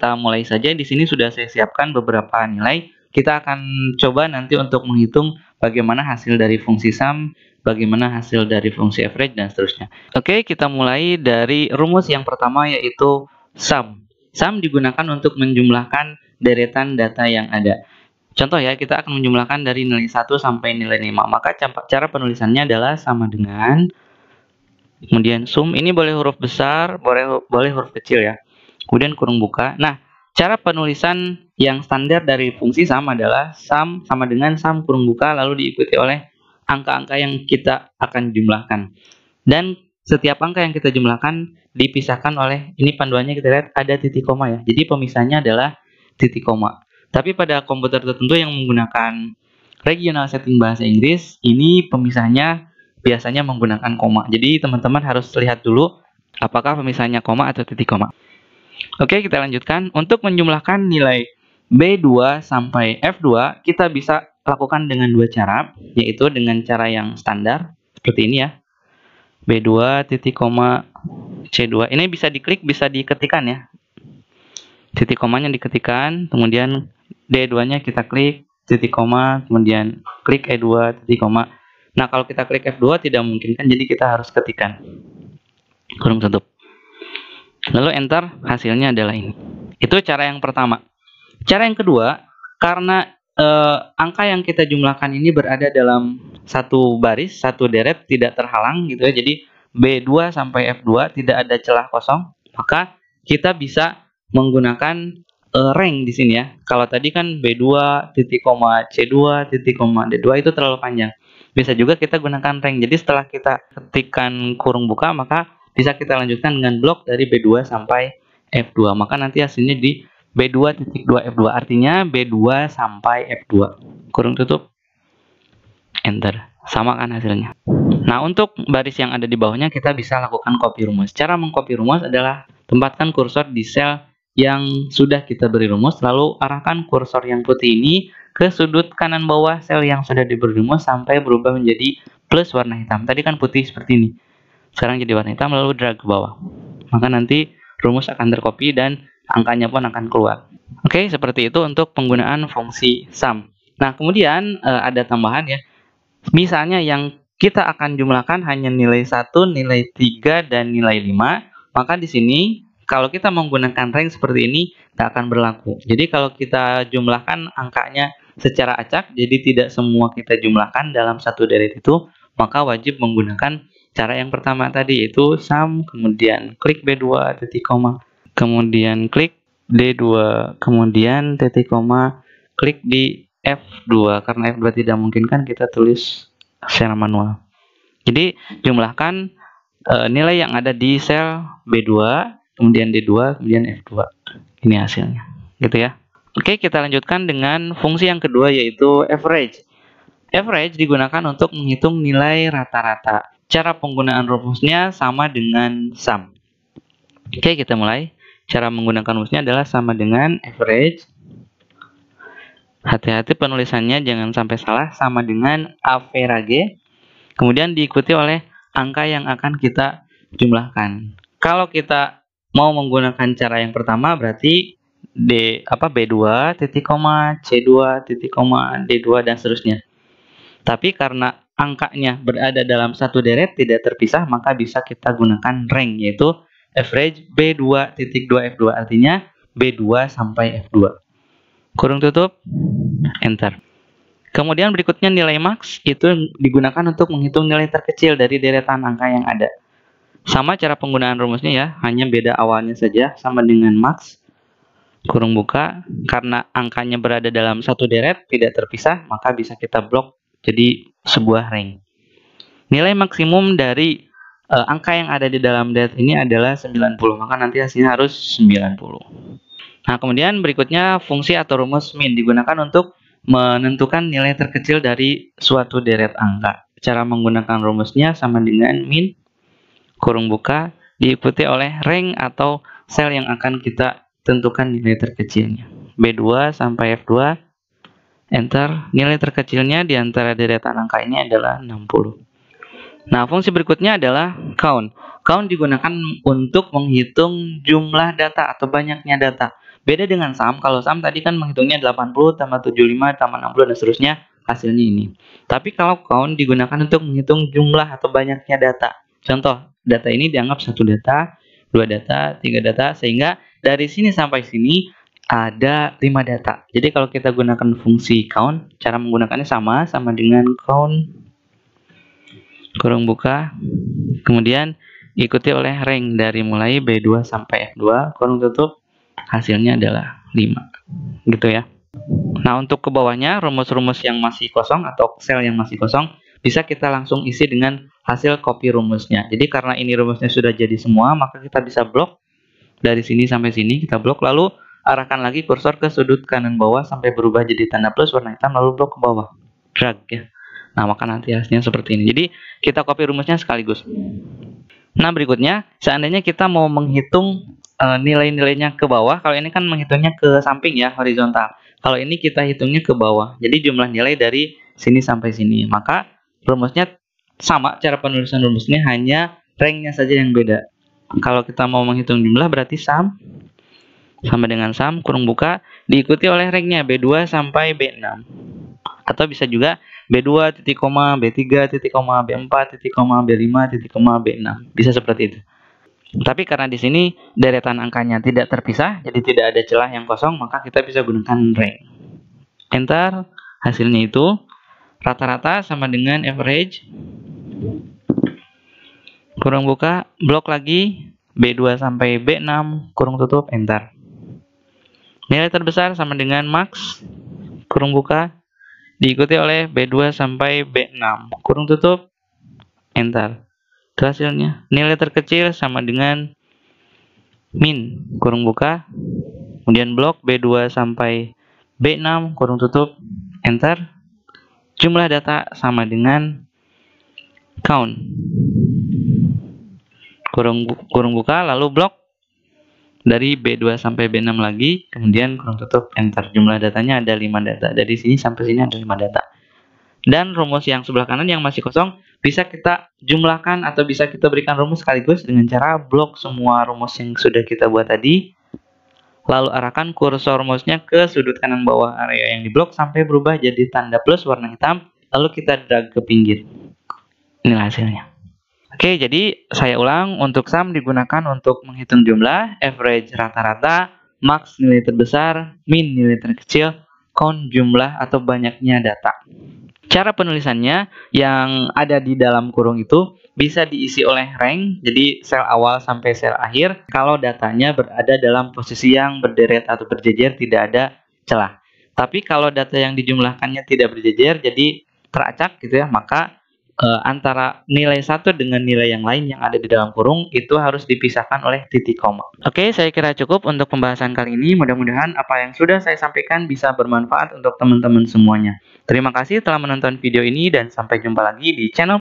kita mulai saja. Di sini sudah saya siapkan beberapa nilai. Kita akan coba nanti untuk menghitung bagaimana hasil dari fungsi sum, bagaimana hasil dari fungsi average, dan seterusnya. Oke, kita mulai dari rumus yang pertama, yaitu sum. Sum digunakan untuk menjumlahkan deretan data yang ada. Contoh ya, kita akan menjumlahkan dari nilai 1 sampai nilai 5. Maka cara penulisannya adalah sama dengan, kemudian sum, ini boleh huruf besar, boleh huruf kecil ya. Kemudian kurung buka. Nah, cara penulisan yang standar dari fungsi sum adalah sum sama dengan sum kurung buka, lalu diikuti oleh angka-angka yang kita akan jumlahkan. Dan setiap angka yang kita jumlahkan dipisahkan oleh, ini panduannya kita lihat ada titik koma ya. Jadi pemisahnya adalah titik koma. Tapi pada komputer tertentu yang menggunakan regional setting bahasa Inggris, ini pemisahnya biasanya menggunakan koma. Jadi teman-teman harus lihat dulu apakah pemisahnya koma atau titik koma. Oke, kita lanjutkan. Untuk menjumlahkan nilai B2 sampai F2, kita bisa lakukan dengan dua cara, yaitu dengan cara yang standar, seperti ini ya. B2 titik koma C2. Ini bisa diklik, bisa diketikkan ya. Titik komanya diketikkan, kemudian D2-nya kita klik, titik koma, kemudian klik E2, titik koma. Nah, kalau kita klik F2 tidak memungkinkan, jadi kita harus ketikkan. Kurung tutup. Lalu enter, hasilnya adalah ini. Itu cara yang pertama. Cara yang kedua, karena angka yang kita jumlahkan ini berada dalam satu baris, satu deret, tidak terhalang gitu ya. Jadi B2 sampai F2 tidak ada celah kosong, maka kita bisa menggunakan rank di sini ya. Kalau tadi kan B2 titik koma C2 titik koma D2 itu terlalu panjang. Bisa juga kita gunakan rank. Jadi setelah kita ketikkan kurung buka, maka bisa kita lanjutkan dengan blok dari B2 sampai F2. Maka nanti hasilnya di B2 titik 2 F2. Artinya B2 sampai F2. Kurung tutup. Enter. Sama kan hasilnya. Nah, untuk baris yang ada di bawahnya kita bisa lakukan copy rumus. Cara mengcopy rumus adalah tempatkan kursor di sel yang sudah kita beri rumus, lalu arahkan kursor yang putih ini ke sudut kanan bawah sel yang sudah diberi rumus sampai berubah menjadi plus warna hitam. Tadi kan putih seperti ini. Sekarang jadi warna hitam, lalu drag ke bawah. Maka nanti rumus akan tercopy dan angkanya pun akan keluar. Oke, seperti itu untuk penggunaan fungsi sum. Nah, kemudian ada tambahan ya. Misalnya yang kita akan jumlahkan hanya nilai 1, nilai 3, dan nilai 5, maka di sini kalau kita menggunakan rank seperti ini tidak akan berlaku. Jadi kalau kita jumlahkan angkanya secara acak, jadi tidak semua kita jumlahkan dalam satu deret itu, maka wajib menggunakan cara yang pertama tadi, yaitu sum, kemudian klik B2 titik koma, kemudian klik D2, kemudian titik koma, klik di F2. Karena F2 tidak mungkin kan kita tulis secara manual. Jadi jumlahkan nilai yang ada di sel B2, kemudian D2, kemudian F2. Ini hasilnya, gitu ya. Oke, kita lanjutkan dengan fungsi yang kedua, yaitu average. Average digunakan untuk menghitung nilai rata-rata. Cara penggunaan rumusnya sama dengan sum. Oke, kita mulai. Cara menggunakan rumusnya adalah sama dengan average. Hati-hati penulisannya, jangan sampai salah. Sama dengan average. Kemudian diikuti oleh angka yang akan kita jumlahkan. Kalau kita mau menggunakan cara yang pertama, berarti B2 titik koma C2 titik koma D2 dan seterusnya. Tapi karena angkanya berada dalam satu deret tidak terpisah, maka bisa kita gunakan rank, yaitu average B2 titik 2 F2. Artinya B2 sampai F2. Kurung tutup. Enter. Kemudian berikutnya nilai max, itu digunakan untuk menghitung nilai terkecil dari deretan angka yang ada. Sama cara penggunaan rumusnya ya, hanya beda awalnya saja, sama dengan max, kurung buka. Karena angkanya berada dalam satu deret, tidak terpisah, maka bisa kita blok jadi sebuah rank. Nilai maksimum dari angka yang ada di dalam deret ini adalah 90, maka nanti hasilnya harus 90. Nah, kemudian berikutnya fungsi atau rumus min digunakan untuk menentukan nilai terkecil dari suatu deret angka. Cara menggunakan rumusnya sama dengan min, kurung buka, diikuti oleh rank atau sel yang akan kita tentukan nilai terkecilnya. B2 sampai F2, enter. Nilai terkecilnya di antara deretan angka ini adalah 60. Nah, fungsi berikutnya adalah count. Count digunakan untuk menghitung jumlah data atau banyaknya data. Beda dengan sum, kalau sum tadi kan menghitungnya 80 tambah 75 tambah 60 dan seterusnya, hasilnya ini. Tapi kalau count digunakan untuk menghitung jumlah atau banyaknya data. Contoh, data ini dianggap 1 data, 2 data, 3 data, sehingga dari sini sampai sini ada 5 data. Jadi kalau kita gunakan fungsi count, cara menggunakannya sama dengan count kurung buka, kemudian ikuti oleh rank dari mulai B2 sampai F2, kurung tutup, hasilnya adalah 5. Gitu ya. Nah, untuk ke bawahnya, rumus-rumus yang masih kosong atau sel yang masih kosong, bisa kita langsung isi dengan hasil copy rumusnya. Jadi karena ini rumusnya sudah jadi semua, maka kita bisa blok dari sini sampai sini, kita blok, lalu arahkan lagi kursor ke sudut kanan bawah sampai berubah jadi tanda plus warna hitam, lalu blok ke bawah. Drag ya. Nah, maka nanti hasilnya seperti ini. Jadi, kita copy rumusnya sekaligus. Nah, berikutnya, seandainya kita mau menghitung nilai-nilainya ke bawah, kalau ini kan menghitungnya ke samping ya, horizontal. Kalau ini kita hitungnya ke bawah. Jadi, jumlah nilai dari sini sampai sini. Maka, rumusnya sama, cara penulisan rumusnya hanya ranknya saja yang beda. Kalau kita mau menghitung jumlah, berarti sum sama dengan sum, kurung buka, diikuti oleh ranknya B2 sampai B6. Atau bisa juga B2, titik koma, B3, titik koma, B4, titik koma, B5, titik koma, B6. Bisa seperti itu. Tapi karena di sini deretan angkanya tidak terpisah, jadi tidak ada celah yang kosong, maka kita bisa gunakan rank. Enter, hasilnya itu rata-rata sama dengan average. Kurung buka, blok lagi, B2 sampai B6, kurung tutup, enter. Nilai terbesar sama dengan max, kurung buka, diikuti oleh B2 sampai B6, kurung tutup, enter. Itu hasilnya. Nilai terkecil sama dengan min, kurung buka, kemudian blok B2 sampai B6, kurung tutup, enter. Jumlah data sama dengan count, kurung buka, lalu blok dari B2 sampai B6 lagi, kemudian kurung tutup, enter. Jumlah datanya ada 5 data. Dari sini sampai sini ada 5 data. Dan rumus yang sebelah kanan yang masih kosong, bisa kita jumlahkan atau bisa kita berikan rumus sekaligus dengan cara blok semua rumus yang sudah kita buat tadi, lalu arahkan kursor rumusnya ke sudut kanan bawah area yang diblok sampai berubah jadi tanda plus warna hitam, lalu kita drag ke pinggir. Inilah hasilnya. Oke, jadi saya ulang, untuk sum digunakan untuk menghitung jumlah, average rata-rata, max nilai terbesar, min nilai terkecil, count jumlah atau banyaknya data. Cara penulisannya yang ada di dalam kurung itu bisa diisi oleh rank, jadi sel awal sampai sel akhir, kalau datanya berada dalam posisi yang berderet atau berjejer, tidak ada celah. Tapi kalau data yang dijumlahkannya tidak berjejer, jadi teracak gitu ya, maka antara nilai satu dengan nilai yang lain yang ada di dalam kurung itu harus dipisahkan oleh titik koma. Oke, saya kira cukup untuk pembahasan kali ini. Mudah-mudahan apa yang sudah saya sampaikan bisa bermanfaat untuk teman-teman semuanya. Terima kasih telah menonton video ini dan sampai jumpa lagi di channel